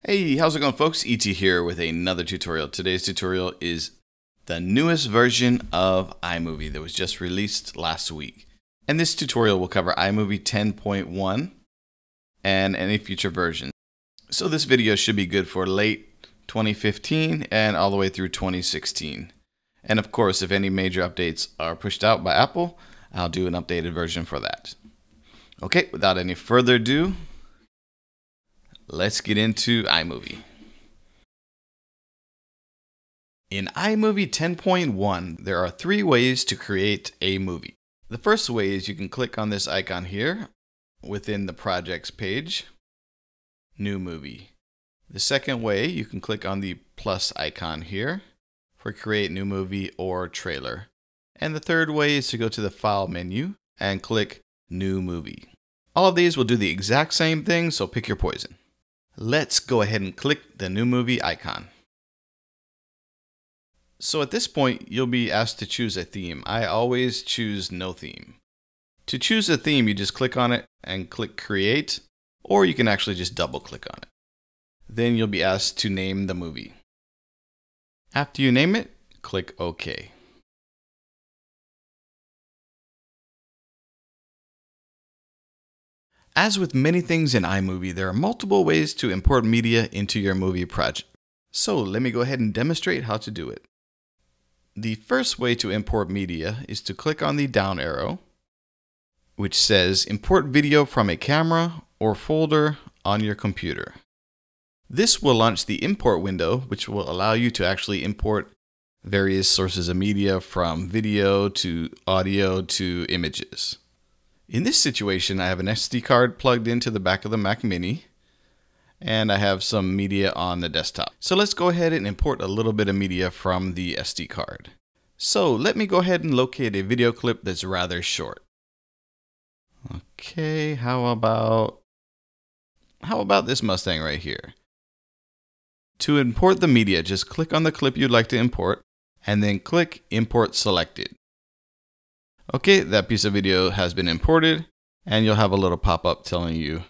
Hey, how's it going, folks? ET here with another tutorial. Today's tutorial is the newest version of iMovie that was just released last week. And this tutorial will cover iMovie 10.1 and any future versions. So this video should be good for late 2015 and all the way through 2016. And of course, if any major updates are pushed out by Apple, I'll do an updated version for that. Okay, without any further ado, let's get into iMovie. In iMovie 10.1, there are 3 ways to create a movie. The first way is you can click on this icon here within the projects page, New Movie. The second way, you can click on the plus icon here for Create New Movie or Trailer. And the third way is to go to the File menu and click New Movie. All of these will do the exact same thing, so pick your poison. Let's go ahead and click the New Movie icon. So at this point, you'll be asked to choose a theme. I always choose no theme. To choose a theme, you just click on it and click Create, or you can actually just double click on it. Then you'll be asked to name the movie. After you name it, click OK. As with many things in iMovie, there are multiple ways to import media into your movie project. So let me go ahead and demonstrate how to do it. The first way to import media is to click on the down arrow, which says Import video from a camera or folder on your computer. This will launch the import window, which will allow you to actually import various sources of media from video to audio to images. In this situation, I have an SD card plugged into the back of the Mac Mini, and I have some media on the desktop. So let's go ahead and import a little bit of media from the SD card. So let me go ahead and locate a video clip that's rather short. Okay, how about this Mustang right here? To import the media, just click on the clip you'd like to import, and then click Import Selected. Okay, that piece of video has been imported, and you'll have a little pop-up telling you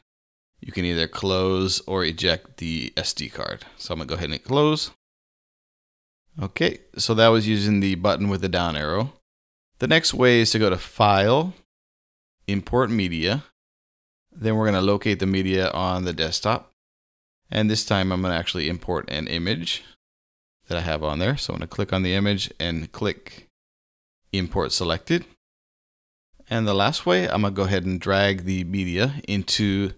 you can either close or eject the SD card. So I'm going to go ahead and hit close. Okay, so that was using the button with the down arrow. The next way is to go to File, Import Media. Then we're going to locate the media on the desktop. And this time I'm going to actually import an image that I have on there. So I'm going to click on the image and click Import Selected. And the last way, I'm going to go ahead and drag the media into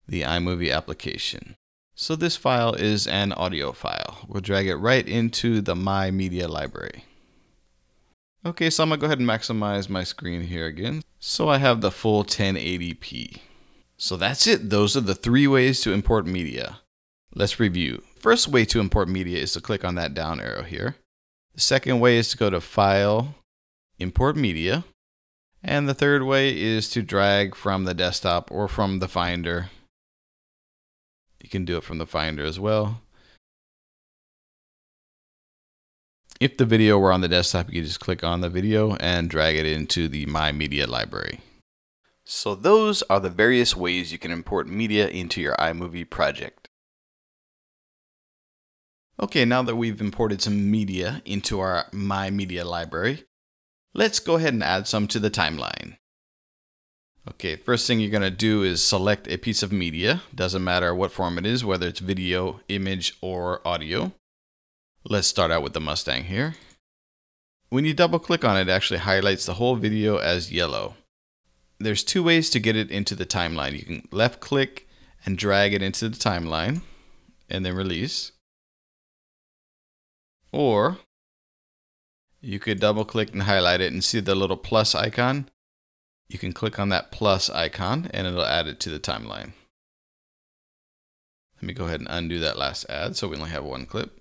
the iMovie application. So this file is an audio file. We'll drag it right into the My Media library. Okay, so I'm going to go ahead and maximize my screen here again. So I have the full 1080p. So that's it. Those are the 3 ways to import media. Let's review. First way to import media is to click on that down arrow here. The second way is to go to File, Import Media. And the third way is to drag from the desktop or from the Finder. You can do it from the Finder as well. If the video were on the desktop, you can just click on the video and drag it into the My Media library. So those are the various ways you can import media into your iMovie project. Okay, now that we've imported some media into our My Media library, let's go ahead and add some to the timeline. Okay, first thing you're going to do is select a piece of media. Doesn't matter what form it is, whether it's video, image, or audio. Let's start out with the Mustang here. When you double click on it, it actually highlights the whole video as yellow. There's 2 ways to get it into the timeline. You can left click and drag it into the timeline and then release. Or you could double click and highlight it and see the little plus icon. You can click on that plus icon and it'll add it to the timeline. Let me go ahead and undo that last add so we only have 1 clip.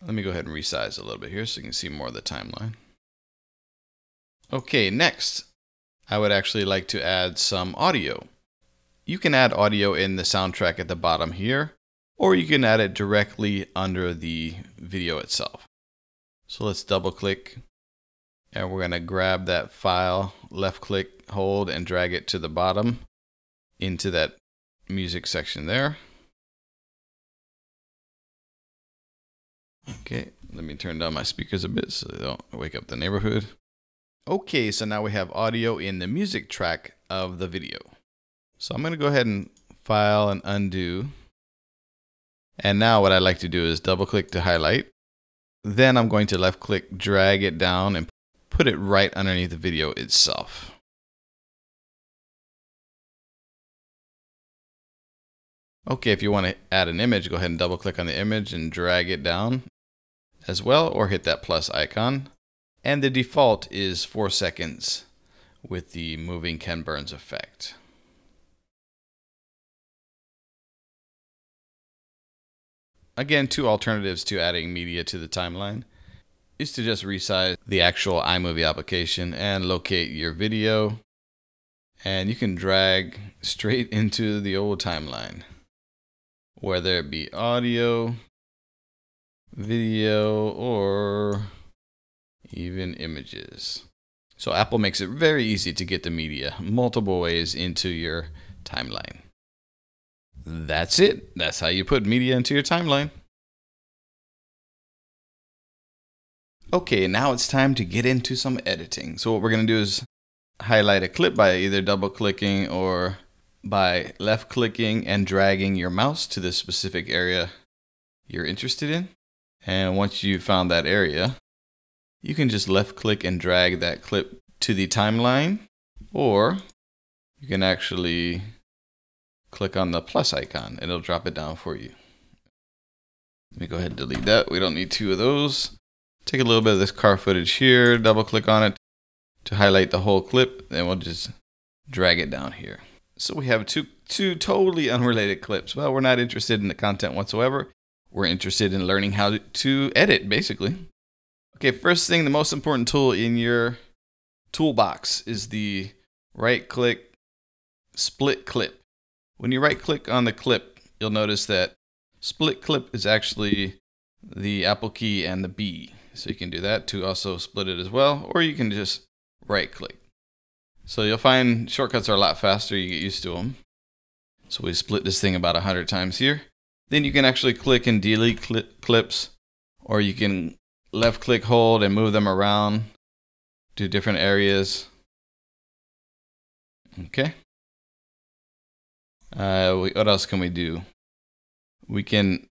Let me go ahead and resize a little bit here so you can see more of the timeline. Okay, next, I would actually like to add some audio. You can add audio in the soundtrack at the bottom here, or you can add it directly under the video itself. So let's double click and we're going to grab that file, left click, hold, and drag it to the bottom into that music section there. Okay, let me turn down my speakers a bit so they don't wake up the neighborhood. Okay, so now we have audio in the music track of the video. So I'm going to go ahead and file and undo. And now what I like to do is double click to highlight. Then I'm going to left click, drag it down and put it right underneath the video itself. Okay, if you want to add an image, go ahead and double click on the image and drag it down as well, or hit that plus icon. And the default is 4 seconds with the moving Ken Burns effect. Again, 2 alternatives to adding media to the timeline is to just resize the actual iMovie application and locate your video. And you can drag straight into the old timeline, whether it be audio, video, or even images. So Apple makes it very easy to get the media multiple ways into your timeline. That's it. That's how you put media into your timeline. Okay, now it's time to get into some editing. So what we're going to do is highlight a clip by either double clicking or by left clicking and dragging your mouse to the specific area you're interested in. And once you've found that area, you can just left click and drag that clip to the timeline, or you can actually click on the plus icon and it'll drop it down for you. Let me go ahead and delete that. We don't need 2 of those. Take a little bit of this car footage here, double click on it to highlight the whole clip, then we'll just drag it down here. So we have two totally unrelated clips. Well, we're not interested in the content whatsoever. We're interested in learning how to edit, basically. Okay, first thing, the most important tool in your toolbox is the right-click split clip. When you right-click on the clip, you'll notice that split clip is actually the Apple key and the B. So you can do that to also split it as well, or you can just right-click. So you'll find shortcuts are a lot faster. You get used to them. So we split this thing about 100 times here. Then you can actually click and delete clips, or you can left click, hold, and move them around to different areas. Okay. What else can we do? We can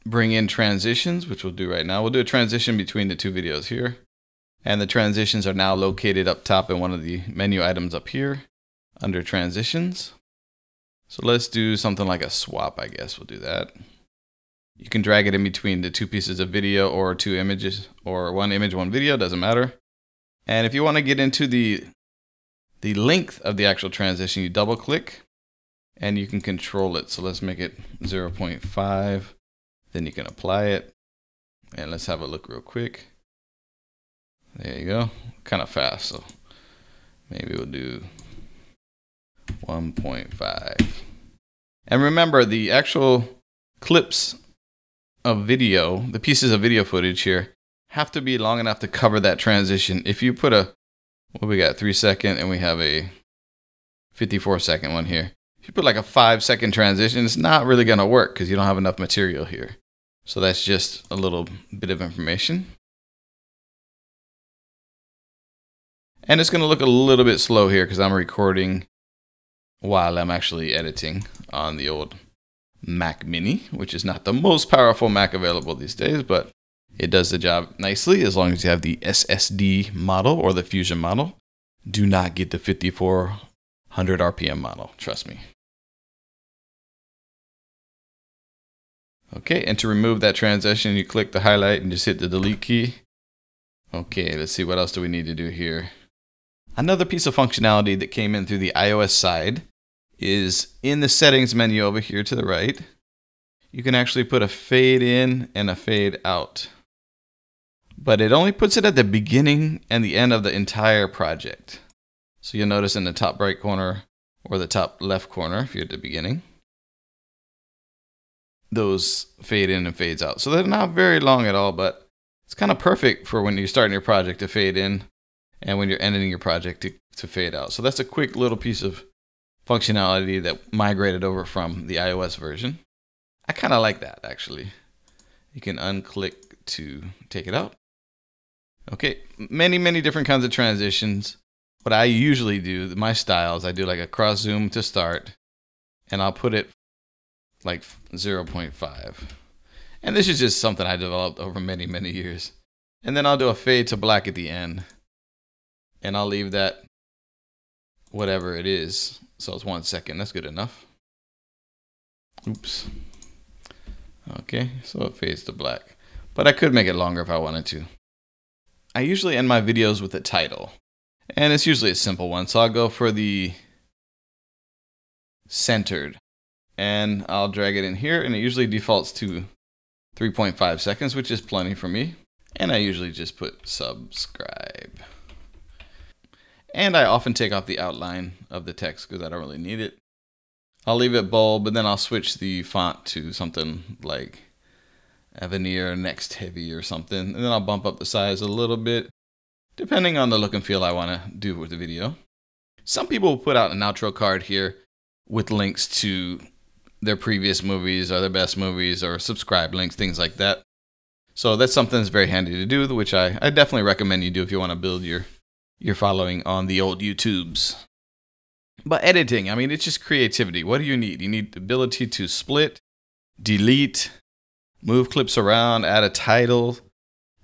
bring in transitions, which we'll do right now. We'll do a transition between the 2 videos here. And the transitions are now located up top in one of the menu items up here under transitions. So let's do something like a swap, I guess. We'll do that. You can drag it in between the 2 pieces of video or 2 images, or 1 image, 1 video, doesn't matter. And if you want to get into the length of the actual transition, you double click and you can control it. So let's make it 0.5. Then you can apply it. And let's have a look real quick. There you go. Kind of fast. So maybe we'll do 1.5. And remember, the actual clips of video, the pieces of video footage here, have to be long enough to cover that transition. If you put what we got, 3 second, and we have a 54 second one here. If you put like a 5 second transition, it's not really going to work because you don't have enough material here. So that's just a little bit of information. And it's going to look a little bit slow here because I'm recording while I'm actually editing on the old Mac Mini, which is not the most powerful Mac available these days, but it does the job nicely as long as you have the SSD model or the Fusion model. Do not get the 5400 RPM model, trust me. Okay, and to remove that transition, you click the highlight and just hit the delete key. Okay, let's see, what else do we need to do here? Another piece of functionality that came in through the iOS side is in the settings menu over here to the right. You can actually put a fade in and a fade out. But it only puts it at the beginning and the end of the entire project. So you'll notice in the top right corner or the top left corner, if you're at the beginning, those fade in and fades out. So they're not very long at all, but it's kind of perfect for when you're starting your project to fade in and when you're ending your project to fade out. So that's a quick little piece of functionality that migrated over from the iOS version. I kind of like that, actually. You can unclick to take it out. Okay, many different kinds of transitions. What I usually do, my style is I do like a cross zoom to start, and I'll put it like 0.5. And this is just something I developed over many years. And then I'll do a fade to black at the end, and I'll leave that whatever it is. So it's 1 second. That's good enough. Oops. Okay, so it fades to black. But I could make it longer if I wanted to. I usually end my videos with a title. And it's usually a simple one. So I'll go for the centered. And I'll drag it in here. And it usually defaults to 3.5 seconds, which is plenty for me. And I usually just put subscribe. And I often take off the outline of the text because I don't really need it. I'll leave it bold, but then I'll switch the font to something like Avenir Next Heavy or something. And then I'll bump up the size a little bit, depending on the look and feel I want to do with the video. Some people will put out an outro card here with links to their previous movies or their best movies or subscribe links, things like that. So that's something that's very handy to do, which I definitely recommend you do if you want to build your following on the old YouTubes. But editing, I mean, it's just creativity. What do you need? You need the ability to split, delete, move clips around, add a title,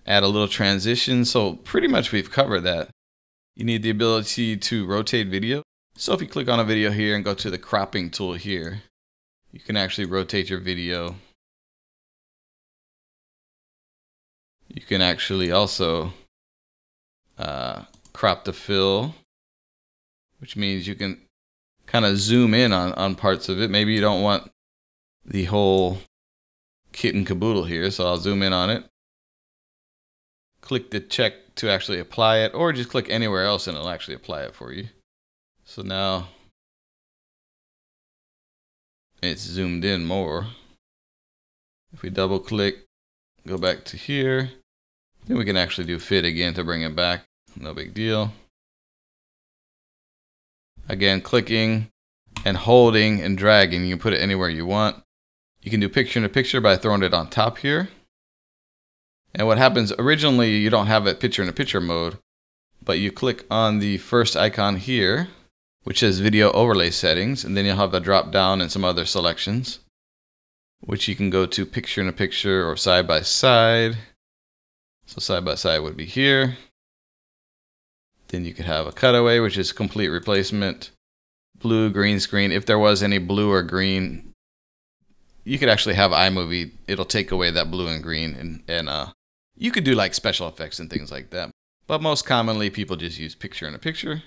add a little transition. So pretty much we've covered that. You need the ability to rotate video. So if you click on a video here and go to the cropping tool here, you can actually rotate your video. You can actually also crop to fill, which means you can kind of zoom in on parts of it. Maybe you don't want the whole kit and caboodle here, so I'll zoom in on it. Click the check to actually apply it, or just click anywhere else and it'll actually apply it for you. So now it's zoomed in more. If we double click, go back to here, then we can actually do fit again to bring it back. No big deal. Again, clicking and holding and dragging, you can put it anywhere you want. You can do picture in a picture by throwing it on top here. And what happens, originally you don't have it picture in a picture mode, but you click on the first icon here, which says video overlay settings, and then you'll have a drop down and some other selections, which you can go to picture in a picture or side by side. So side by side would be here. Then you could have a cutaway, which is complete replacement. Blue, green screen. If there was any blue or green, you could actually have iMovie. It'll take away that blue and green. And you could do like special effects and things like that. But most commonly, people just use picture in a picture.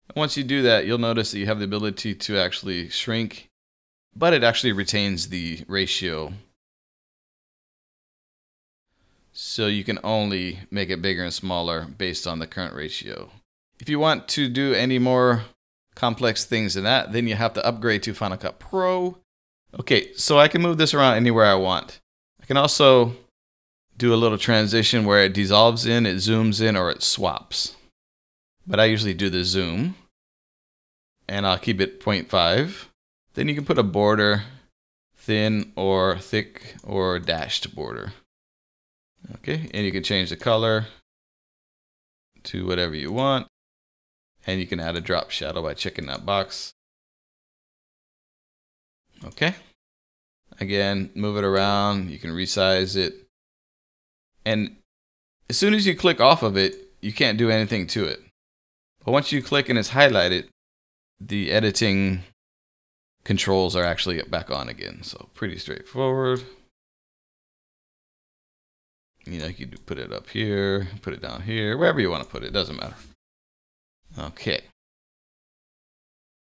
And once you do that, you'll notice that you have the ability to actually shrink, but it actually retains the ratio. So you can only make it bigger and smaller based on the current ratio. If you want to do any more complex things than that, then you have to upgrade to Final Cut Pro. Okay, so I can move this around anywhere I want. I can also do a little transition where it dissolves in, it zooms in, or it swaps. But I usually do the zoom, and I'll keep it 0.5. Then you can put a border, thin or thick or dashed border. Okay, and you can change the color to whatever you want. And you can add a drop shadow by checking that box. Okay. Again, move it around. You can resize it. And as soon as you click off of it, you can't do anything to it. But once you click and it's highlighted, the editing controls are actually back on again. So pretty straightforward. You know, you can put it up here, put it down here, wherever you want to put it, doesn't matter. Okay.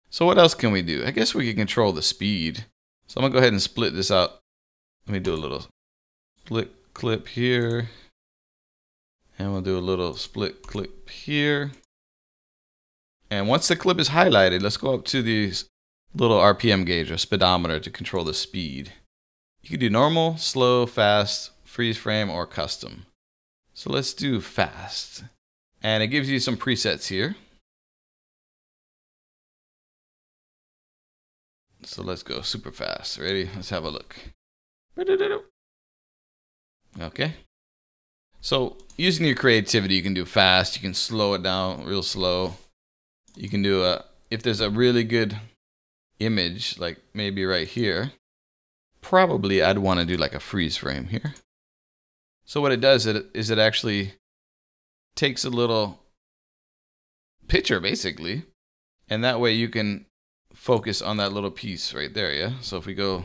So what else can we do? I guess we can control the speed. So I'm going to go ahead and split this out. Let me do a little split clip here. And we'll do a little split clip here. And once the clip is highlighted, let's go up to the little RPM gauge or speedometer to control the speed. You can do normal, slow, fast, freeze frame, or custom. So let's do fast. And it gives you some presets here. So let's go super fast. Ready? Let's have a look. Okay. So using your creativity, you can do fast, you can slow it down real slow. You can do if there's a really good image, like maybe right here, probably I'd want to do like a freeze frame here. So what it does is it actually takes a little picture basically, and that way you can focus on that little piece right there, yeah? So if we go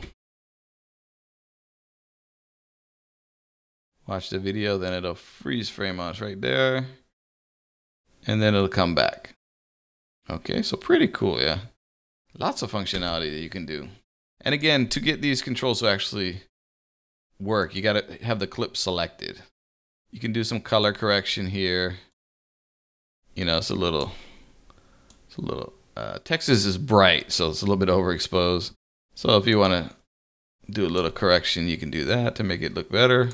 watch the video, then it'll freeze frame us right there, and then it'll come back. Okay, so pretty cool, yeah? Lots of functionality that you can do. And again, to get these controls to actually work, you gotta have the clip selected. You can do some color correction here. You know, it's a little Texas is bright, so it's a little bit overexposed. So if you want to do a little correction, you can do that to make it look better.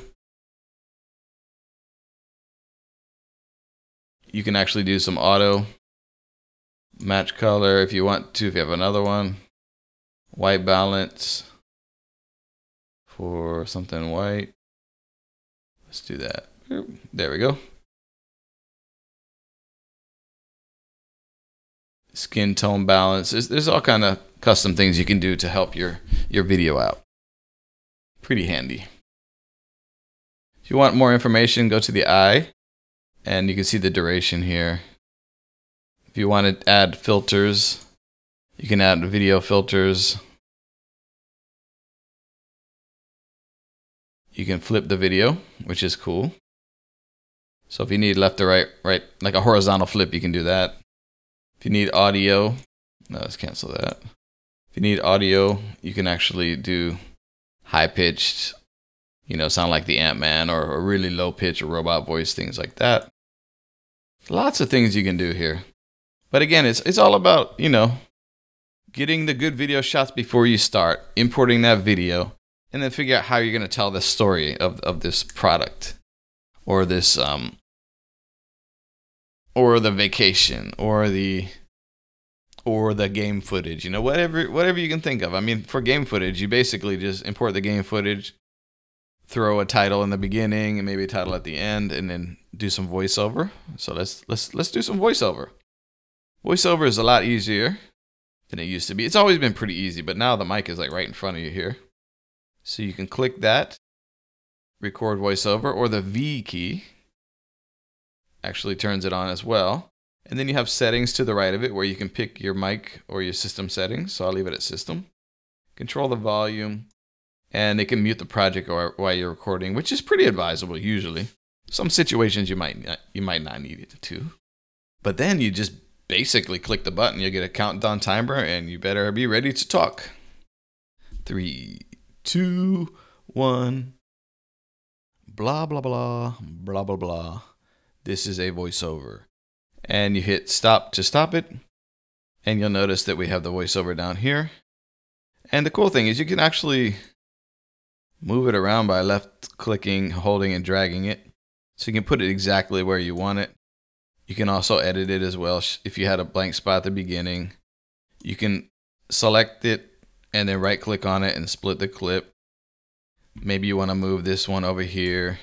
You can actually do some auto match color if you want to, if you have another one. White balance for something white. Let's do that. There we go. Skin tone balance. There's all kind of custom things you can do to help your video out. Pretty handy. If you want more information, go to the eye, and you can see the duration here. If you want to add filters, you can add video filters. You can flip the video, which is cool. So if you need left to right, like a horizontal flip, you can do that. If you need audio, no, let's cancel that. If you need audio, you can actually do high pitched, you know, sound like the Ant-Man, or a really low pitch or robot voice, things like that. Lots of things you can do here. But again, it's all about, you know, getting the good video shots before you start, importing that video, and then figure out how you're going to tell the story of this product, or this or the vacation, or the game footage, you know, whatever you can think of. I mean, for game footage, you basically just import the game footage, throw a title in the beginning and maybe a title at the end, and then do some voiceover. So let's do some voiceover. Voiceover is a lot easier than it used to be. It's always been pretty easy, but now the mic is like right in front of you here. So you can click that, record voiceover, or the V key actually turns it on as well. And then you have settings to the right of it where you can pick your mic or your system settings. So I'll leave it at system. Control the volume, and it can mute the project while you're recording, which is pretty advisable usually. Some situations you might not need it to. But then you just basically click the button, you get a countdown timer, and you better be ready to talk. 3, 2, 1. Blah, blah, blah, blah, blah, blah. This is a voiceover. And you hit stop to stop it. And you'll notice that we have the voiceover down here. And the cool thing is you can actually move it around by left clicking, holding, and dragging it. So you can put it exactly where you want it. You can also edit it as well. If you had a blank spot at the beginning, you can select it and then right click on it and split the clip. Maybe you want to move this one over here.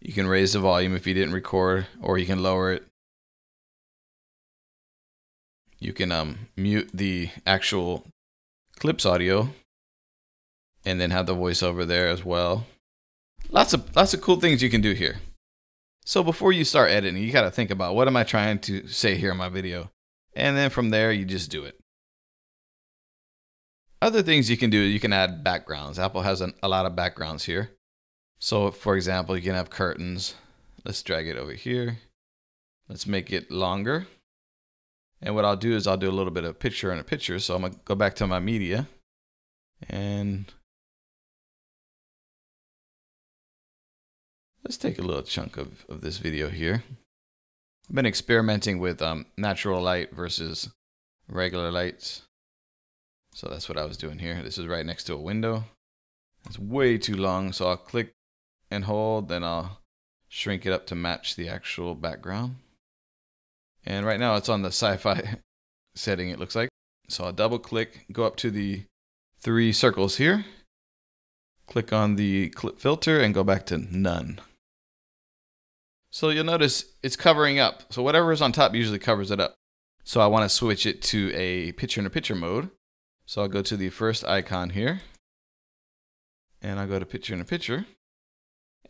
You can raise the volume if you didn't record, or you can lower it. You can mute the actual clips audio and then have the voiceover there as well. Lots of cool things you can do here. So before you start editing, you got to think about, what am I trying to say here in my video? And then from there, you just do it. Other things you can do, you can add backgrounds. Apple has a lot of backgrounds here. So for example, you can have curtains. Let's drag it over here. Let's make it longer. And what I'll do is I'll do a little bit of picture in a picture. So I'm going to go back to my media, and let's take a little chunk of this video here. I've been experimenting with natural light versus regular lights. So that's what I was doing here. This is right next to a window. It's way too long, so I'll click and hold, then I'll shrink it up to match the actual background. And right now it's on the sci-fi setting, it looks like. So I'll double click, go up to the 3 circles here, click on the clip filter, and go back to none. So you'll notice it's covering up. So whatever is on top usually covers it up. So I want to switch it to a picture-in-a-picture mode. So I'll go to the first icon here. And I'll go to picture-in-a-picture.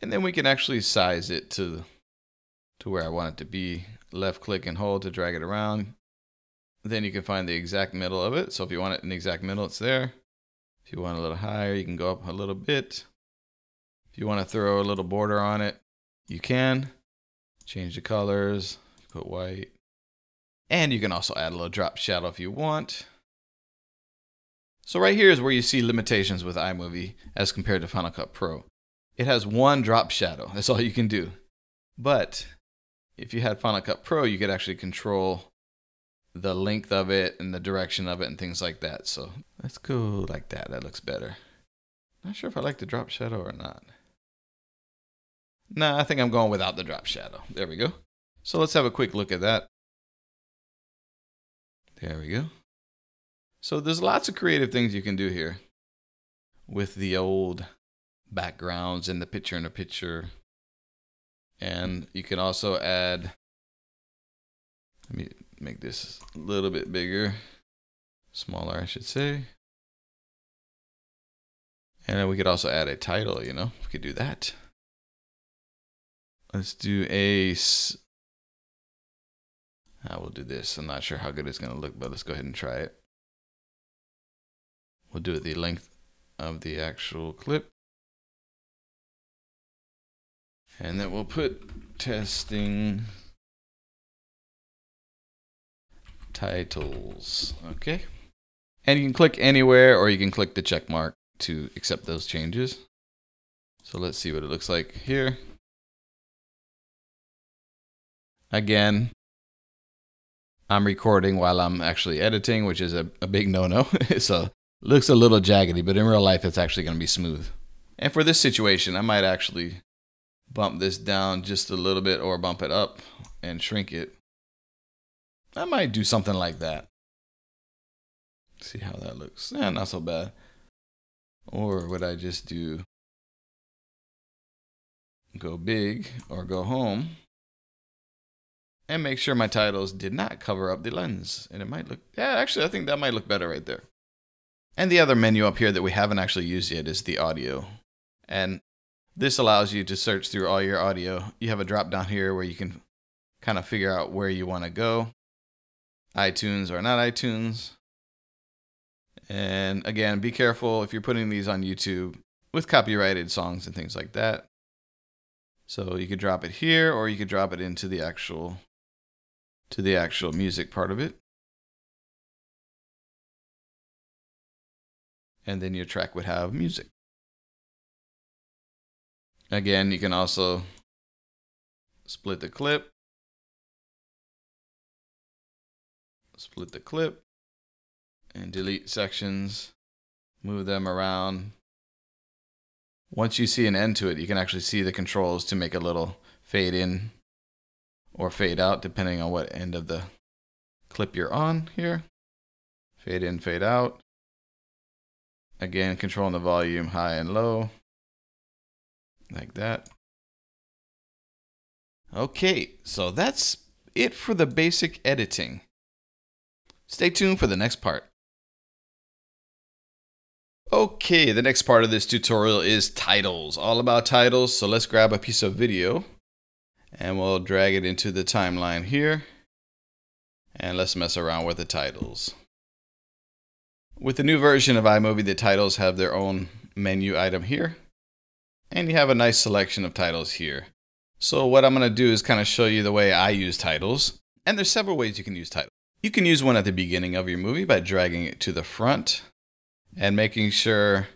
And then we can actually size it to where I want it to be. Left click and hold to drag it around. Then you can find the exact middle of it. So if you want it in the exact middle, it's there. If you want a little higher, you can go up a little bit. If you want to throw a little border on it, you can. Change the colors, put white. And you can also add a little drop shadow if you want. So right here is where you see limitations with iMovie as compared to Final Cut Pro. It has one drop shadow. That's all you can do. But if you had Final Cut Pro, you could actually control the length of it and the direction of it and things like that. So let's go like that. That looks better. Not sure if I like the drop shadow or not. Nah, I think I'm going without the drop shadow. There we go. So let's have a quick look at that. There we go. So there's lots of creative things you can do here with the old backgrounds and the picture-in-a-picture. And you can also add, let me make this a little bit bigger, smaller I should say. And then we could also add a title, we could do that. Let's do I will do this. I'm not sure how good it's going to look, but let's go ahead and try it. We'll do it the length of the actual clip. And then we'll put testing titles. Okay. And you can click anywhere or you can click the check mark to accept those changes. So let's see what it looks like here. Again, I'm recording while I'm actually editing, which is a big no-no. So it looks a little jaggedy, but in real life, it's actually going to be smooth. And for this situation, I might actually bump this down just a little bit or bump it up and shrink it. I might do something like that. See how that looks. Not so bad. Or would I just do go big or go home and make sure my titles did not cover up the lens? And it might look, actually I think that might look better right there. And the other menu up here that we haven't actually used yet is the audio. And this allows you to search through all your audio. You have a drop down here where you can kind of figure out where you want to go. iTunes or not iTunes. And again, be careful if you're putting these on YouTube with copyrighted songs and things like that. So you could drop it here or you could drop it into the actual music part of it. And then your track would have music. Again, you can also split the clip. Split the clip and delete sections, move them around. Once you see an end to it, you can actually see the controls to make a little fade in or fade out, depending on what end of the clip you're on here. Fade in, fade out. Again, controlling the volume high and low, like that. Okay, so that's it for the basic editing. Stay tuned for the next part. Okay, the next part of this tutorial is titles, all about titles. So let's grab a piece of video and we'll drag it into the timeline here. And let's mess around with the titles. With the new version of iMovie, the titles have their own menu item here. And you have a nice selection of titles here. So what I'm going to do is kind of show you the way I use titles. And there's several ways you can use titles. You can use one at the beginning of your movie by dragging it to the front and making sure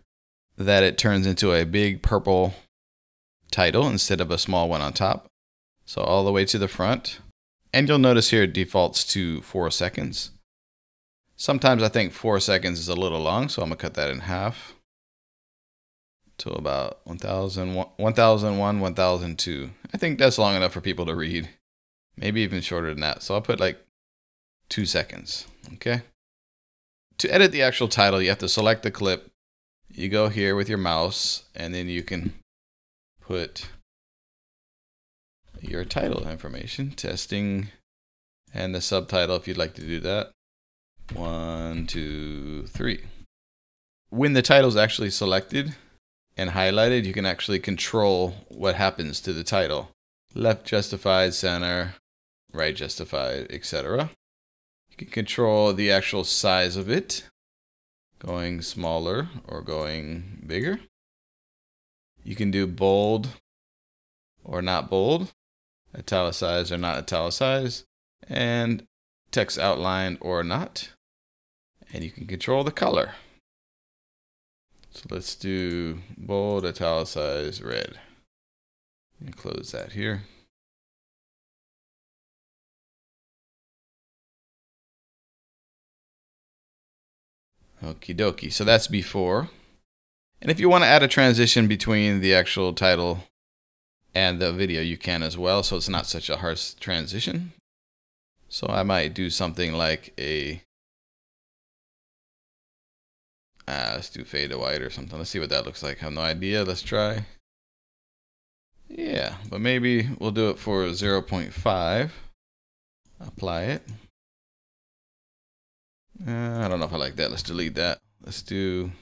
that it turns into a big purple title instead of a small one on top. So all the way to the front. And you'll notice here it defaults to 4 seconds. Sometimes I think 4 seconds is a little long, so I'm going to cut that in half to about 1001, 1002. I think that's long enough for people to read. Maybe even shorter than that. So I'll put like 2 seconds. Okay. To edit the actual title, you have to select the clip. You go here with your mouse, and then you can put your title information, testing, and the subtitle if you'd like to do that. 1, 2, 3. When the title is actually selected and highlighted, you can actually control what happens to the title. Left justified, center, right justified, etc. You can control the actual size of it, going smaller or going bigger. You can do bold or not bold, italicized or not italicized, and text outlined or not. And you can control the color. So let's do bold, italicized, red. And close that here. Okie dokie. So that's before. And if you want to add a transition between the actual title and the video, you can as well. So it's not such a harsh transition. So I might do something like a, let's do fade to white or something. Let's see what that looks like. I have no idea. Let's try. Yeah, but maybe we'll do it for 0.5. Apply it. I don't know if I like that. Let's delete that. Let's do.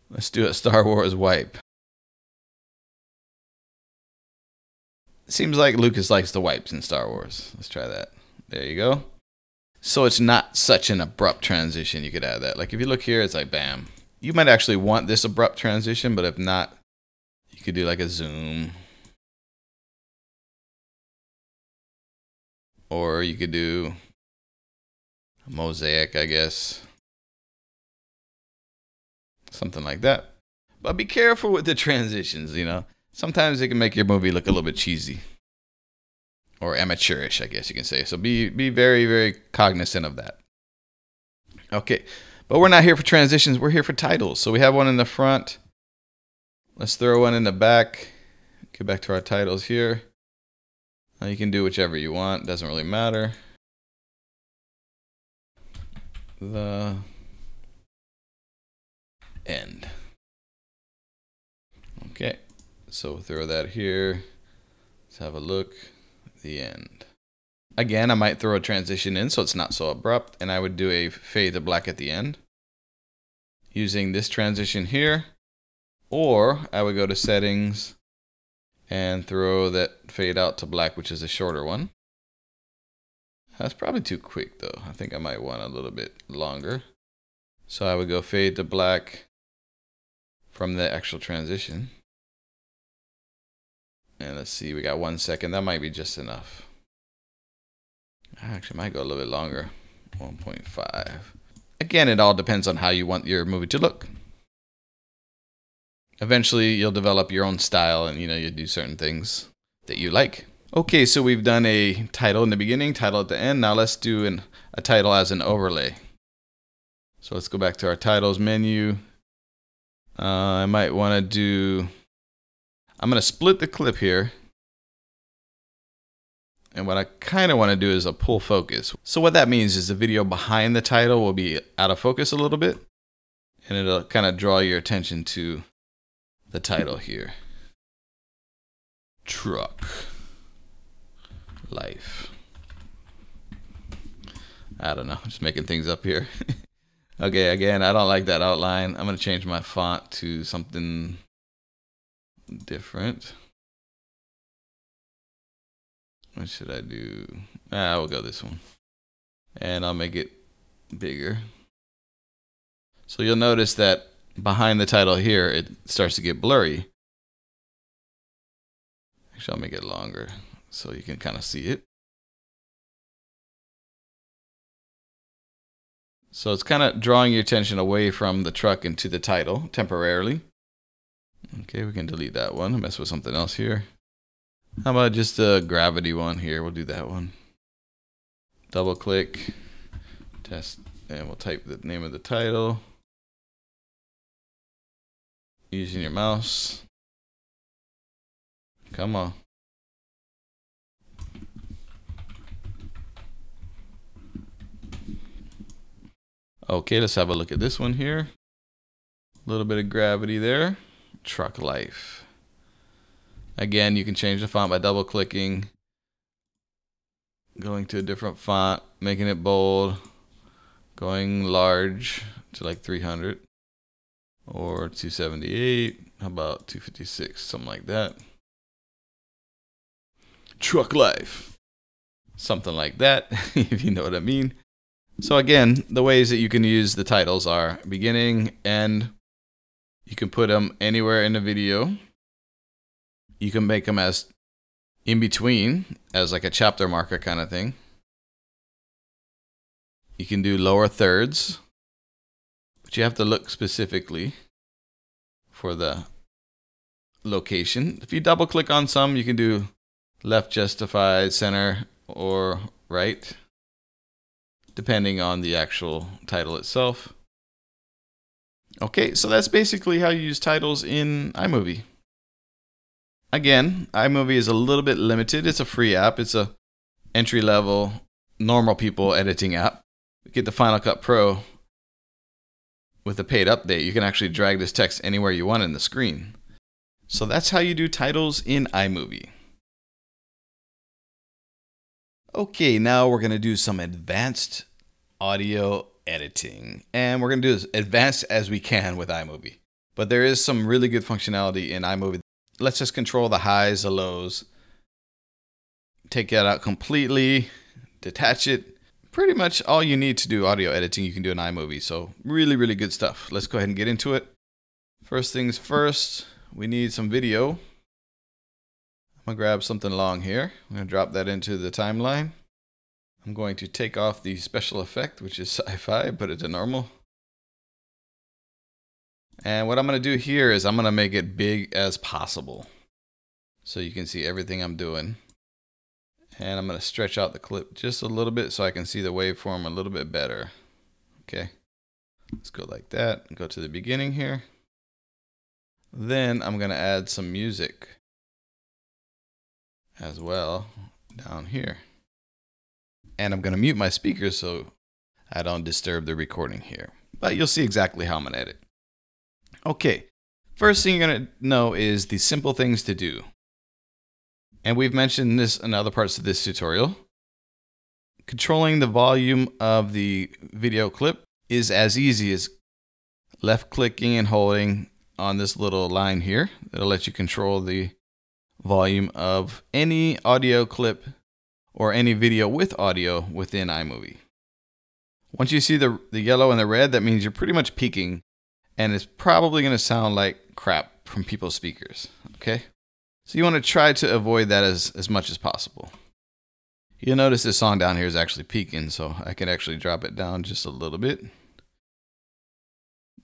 Let's do a Star Wars wipe. Seems like Lucas likes the wipes in Star Wars. Let's try that. There you go. So it's not such an abrupt transition. You could add that. Like if you look here, it's like bam. You might actually want this abrupt transition, but if not, you could do like a zoom. Or you could do a mosaic, I guess. Something like that. But be careful with the transitions, you know. Sometimes it can make your movie look a little bit cheesy. Or amateurish, I guess you can say. So be very, very cognizant of that. Okay, but we're not here for transitions. We're here for titles. So we have one in the front. Let's throw one in the back. Get back to our titles here. Now you can do whichever you want. Doesn't really matter. The end. Okay, so throw that here. Let's have a look. The end. Again, I might throw a transition in so it's not so abrupt, and I would do a fade to black at the end using this transition here, or I would go to settings and throw that fade out to black, which is a shorter one. That's probably too quick though. I think I might want a little bit longer. So I would go fade to black from the actual transition. And let's see, we got 1 second. That might be just enough. I actually might go a little bit longer. 1.5. Again, it all depends on how you want your movie to look. Eventually, you'll develop your own style and, you do certain things that you like. Okay, so we've done a title in the beginning, title at the end. Now let's do a title as an overlay. So let's go back to our titles menu. I might want to do... I'm going to split the clip here. And what I kind of want to do is a pull focus. So what that means is the video behind the title will be out of focus a little bit. And it'll kind of draw your attention to the title here. Truck Life. I don't know. I'm just making things up here. Okay, again, I don't like that outline. I'm going to change my font to something different. What should I do? We'll go this one. And I'll make it bigger. So you'll notice that behind the title here, it starts to get blurry. Actually, I'll make it longer so you can kind of see it. So it's kind of drawing your attention away from the truck into the title temporarily. Okay, we can delete that one. Mess with something else here. How about just a gravity one here? We'll do that one. Double click, test, and we'll type the name of the title. Using your mouse. Come on. Okay, let's have a look at this one here. A little bit of gravity there. Truck life. Again, you can change the font by double clicking, going to a different font, making it bold, going large to like 300 or 278. How about 256? Something like that. Truck life. Something like that, if you know what I mean. So again, the ways that you can use the titles are beginning, end. You can put them anywhere in the video. You can make them as in between, as like a chapter marker kind of thing. You can do lower thirds, but you have to look specifically for the location. If you double click on some, you can do left justified, center, or right, depending on the actual title itself. Okay, so that's basically how you use titles in iMovie. Again, iMovie is a little bit limited. It's a free app. It's a entry-level, normal people editing app. Get the Final Cut Pro with a paid update. You can actually drag this text anywhere you want in the screen. So that's how you do titles in iMovie. Okay, now we're going to do some advanced audio editing. And we're going to do as advanced as we can with iMovie. But there is some really good functionality in iMovie. Let's just control the highs, the lows. Take that out completely. Detach it. Pretty much all you need to do audio editing you can do in iMovie. So really, really good stuff. Let's go ahead and get into it. First things first, we need some video. I'm going to grab something long here. I'm going to drop that into the timeline. I'm going to take off the special effect, which is sci-fi, put it to normal. And what I'm going to do here is I'm going to make it big as possible so you can see everything I'm doing. And I'm going to stretch out the clip just a little bit so I can see the waveform a little bit better. Okay, let's go like that and go to the beginning here. Then I'm going to add some music as well down here. And I'm going to mute my speakers so I don't disturb the recording here. But you'll see exactly how I'm going to edit. Okay, first thing you're going to know is the simple things to do. And we've mentioned this in other parts of this tutorial. Controlling the volume of the video clip is as easy as left clicking and holding on this little line here. It'll let you control the volume of any audio clip or any video with audio within iMovie. Once you see the yellow and the red, that means you're pretty much peaking. And it's probably going to sound like crap from people's speakers, okay? So you want to try to avoid that as much as possible. You'll notice this song down here is actually peaking, so I can actually drop it down just a little bit.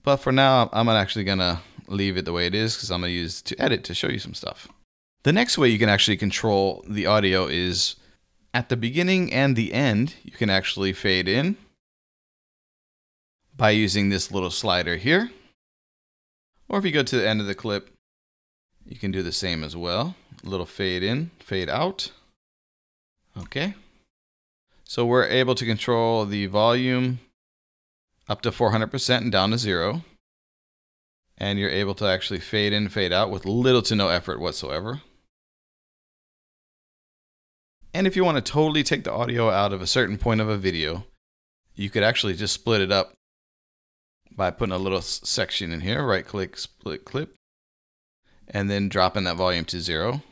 But for now, I'm actually going to leave it the way it is because I'm going to use it to edit to show you some stuff. The next way you can actually control the audio is at the beginning and the end, you can actually fade in by using this little slider here. Or if you go to the end of the clip, you can do the same as well. A little fade in, fade out. Okay. So we're able to control the volume up to 400% and down to 0. And you're able to actually fade in, fade out with little to no effort whatsoever. And if you want to totally take the audio out of a certain point of a video, you could actually just split it up by putting a little section in here, right click, split clip, and then dropping that volume to 0.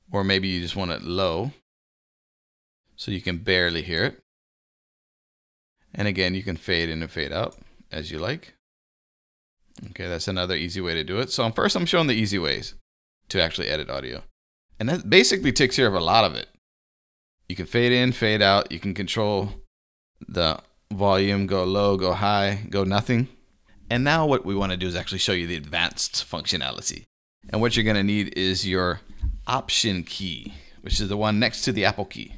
Or maybe you just want it low so you can barely hear it. And again, you can fade in and fade out as you like. Okay, that's another easy way to do it. So first I'm showing the easy ways to actually edit audio. And that basically takes care of a lot of it. You can fade in, fade out. You can control the volume, go low, go high, go nothing. And now what we want to do is actually show you the advanced functionality. And what you're going to need is your Option key, which is the one next to the Apple key.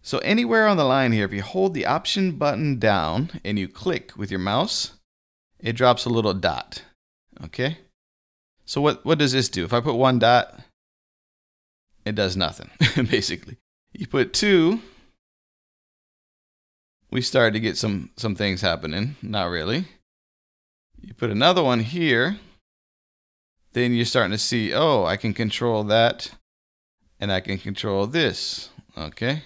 So anywhere on the line here, if you hold the Option button down and you click with your mouse, it drops a little dot. Okay? So what does this do? If I put 1 dot, it does nothing, basically. You put 2, we start to get some things happening. Not really. You put another one here, then you're starting to see, oh, I can control that and I can control this. Okay,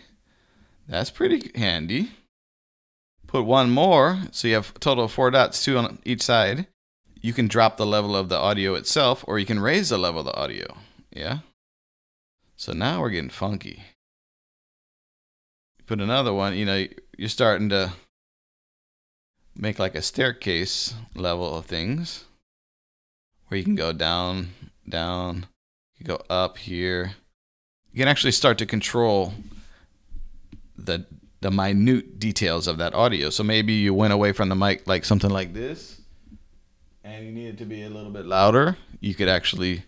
that's pretty handy. Put one more, so you have a total of 4 dots, 2 on each side. You can drop the level of the audio itself, or you can raise the level of the audio. Yeah. So now we're getting funky. Put another one, you're starting to make like a staircase level of things, where you can go down, down, you go up here. You can actually start to control the minute details of that audio. So maybe you went away from the mic like something like this, and you need it to be a little bit louder. You could actually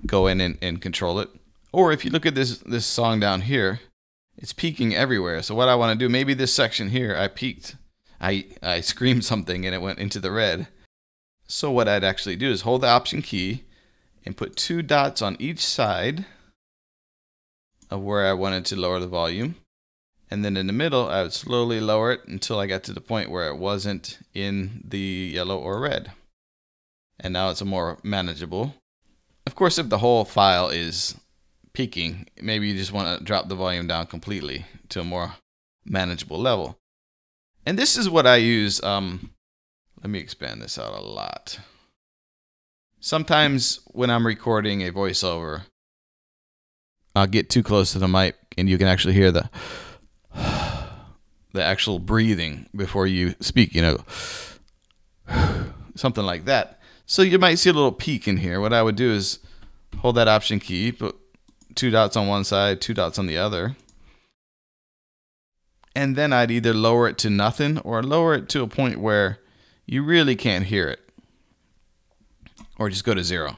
go in and control it. Or if you look at this song down here, it's peaking everywhere. So what I want to do, maybe this section here, I peaked. I screamed something and it went into the red. So what I'd actually do is hold the Option key and put 2 dots on each side of where I wanted to lower the volume. And then in the middle, I would slowly lower it until I got to the point where it wasn't in the yellow or red. And now it's a more manageable. Of course, if the whole file is peaking, maybe you just want to drop the volume down completely to a more manageable level. And this is what I use. Let me expand this out a lot. Sometimes when I'm recording a voiceover, I'll get too close to the mic and you can actually hear the actual breathing before you speak, something like that. So you might see a little peak in here. What I would do is hold that Option key, put 2 dots on one side, 2 dots on the other. And then I'd either lower it to nothing or lower it to a point where you really can't hear it. Or just go to 0.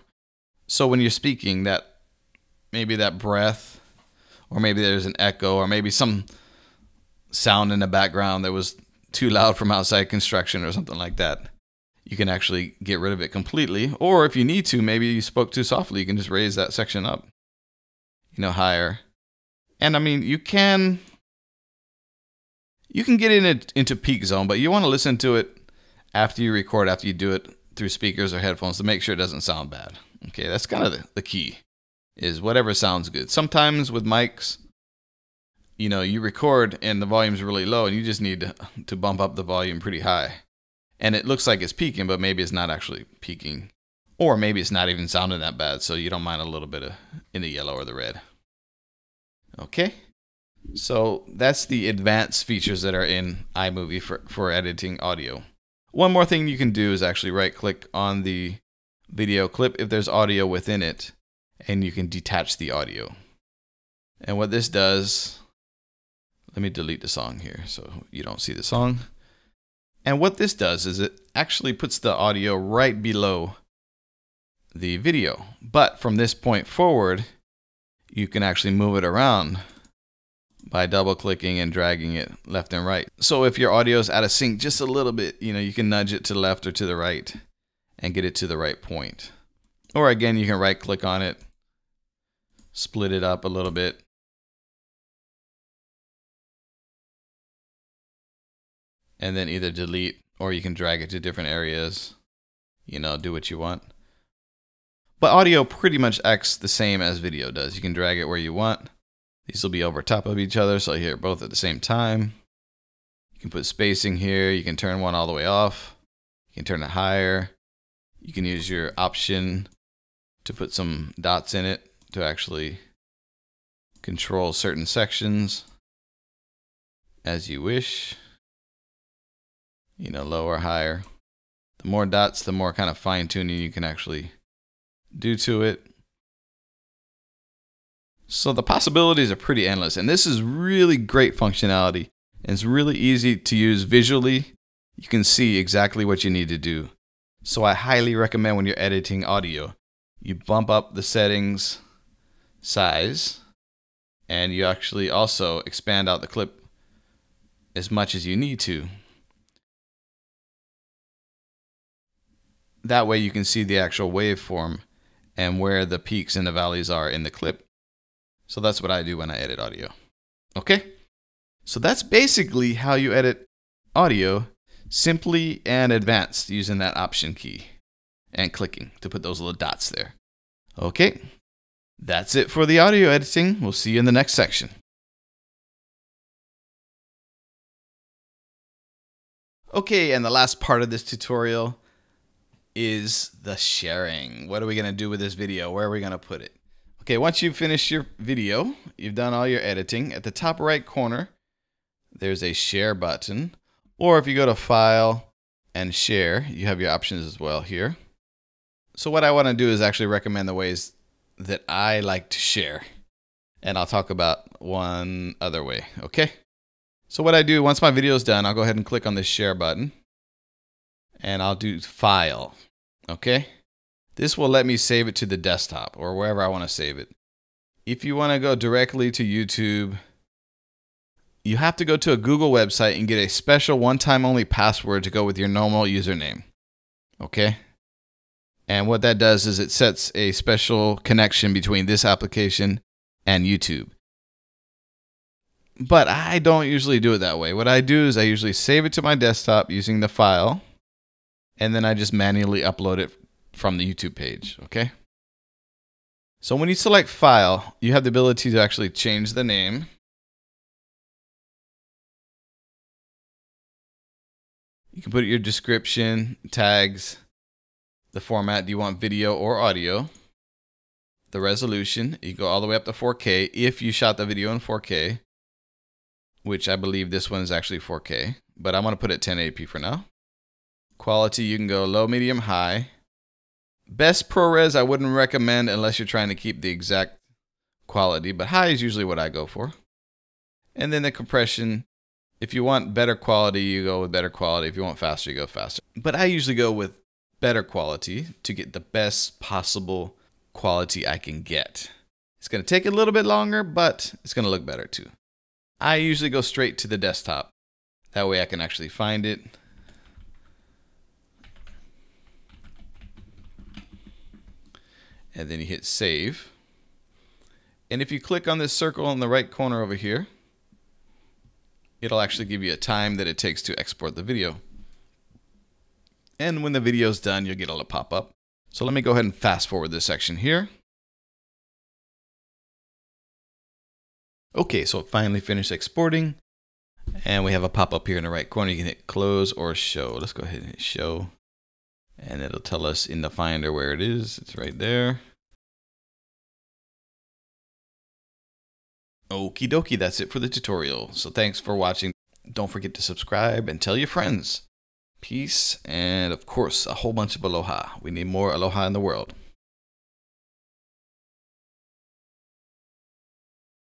So when you're speaking, maybe that breath, or maybe there's an echo, or maybe some sound in the background that was too loud from outside construction or something like that, you can actually get rid of it completely. Or if you need to, maybe you spoke too softly, you can just raise that section up, higher. And I mean, you can get into peak zone, but you want to listen to it after you record, after you do it through speakers or headphones, to make sure it doesn't sound bad. Okay, that's kind of the key, is whatever sounds good. Sometimes with mics, you record and the volume's really low and you just need to bump up the volume pretty high. And it looks like it's peaking, but maybe it's not actually peaking. Or maybe it's not even sounding that bad, so you don't mind a little bit of in the yellow or the red. Okay? So that's the advanced features that are in iMovie for editing audio. One more thing you can do is actually right-click on the video clip if there's audio within it, and you can detach the audio. And what this does, let me delete the song here so you don't see the song. And what this does is it actually puts the audio right below the video. But from this point forward, you can actually move it around by double-clicking and dragging it left and right. So if your audio is out of sync just a little bit, you can nudge it to the left or to the right and get it to the right point. Or again, you can right-click on it, split it up a little bit, and then either delete, or you can drag it to different areas, do what you want. But audio pretty much acts the same as video does. You can drag it where you want. These will be over top of each other, so you hear both at the same time. You can put spacing here. You can turn one all the way off. You can turn it higher. You can use your Option to put some dots in it to actually control certain sections as you wish. Lower, higher. The more dots, the more kind of fine tuning you can actually do to it. So the possibilities are pretty endless, and this is really great functionality, and it's really easy to use visually. You can see exactly what you need to do. So I highly recommend when you're editing audio, you bump up the settings size, and you actually also expand out the clip as much as you need to. That way you can see the actual waveform and where the peaks and the valleys are in the clip. So that's what I do when I edit audio. Okay? So that's basically how you edit audio. simply and advanced using that option key and clicking to put those little dots there. Okay, that's it for the audio editing. We'll see you in the next section. Okay, and the last part of this tutorial is the sharing. What are we going to do with this video? Where are we going to put it? Okay, once you've finished your video, you've done all your editing, at the top right corner, there's a share button. Or if you go to File and Share, you have your options as well here. So what I want to do is actually recommend the ways that I like to share. And I'll talk about one other way, okay? So what I do, once my video is done, I'll go ahead and click on this Share button. And I'll do File, okay? This will let me save it to the desktop or wherever I want to save it. If you want to go directly to YouTube, you have to go to a Google website and get a special one-time only password to go with your normal username, okay? And what that does is it sets a special connection between this application and YouTube. But I don't usually do it that way. What I do is I usually save it to my desktop using the file, and then I just manually upload it from the YouTube page, okay? So when you select File, you have the ability to actually change the name. You can put your description, tags, the format. Do you want video or audio? The resolution. You go all the way up to 4K if you shot the video in 4K, which I believe this one is actually 4K, but I'm going to put it 1080p for now. Quality, you can go low, medium, high. Best ProRes I wouldn't recommend unless you're trying to keep the exact quality, but high is usually what I go for. And then the compression, if you want better quality, you go with better quality. If you want faster, you go faster. But I usually go with better quality to get the best possible quality I can get. It's going to take a little bit longer, but it's going to look better too. I usually go straight to the desktop. That way I can actually find it. And then you hit save. And if you click on this circle in the right corner over here, it'll actually give you a time that it takes to export the video. And when the video's done, you'll get a little pop-up. So let me go ahead and fast forward this section here. Okay, so it finally finished exporting. And we have a pop-up here in the right corner. You can hit close or show. Let's go ahead and hit show. And it'll tell us in the Finder where it is. It's right there. Okie dokie, that's it for the tutorial. So thanks for watching. Don't forget to subscribe and tell your friends. Peace, and of course, a whole bunch of aloha. We need more aloha in the world.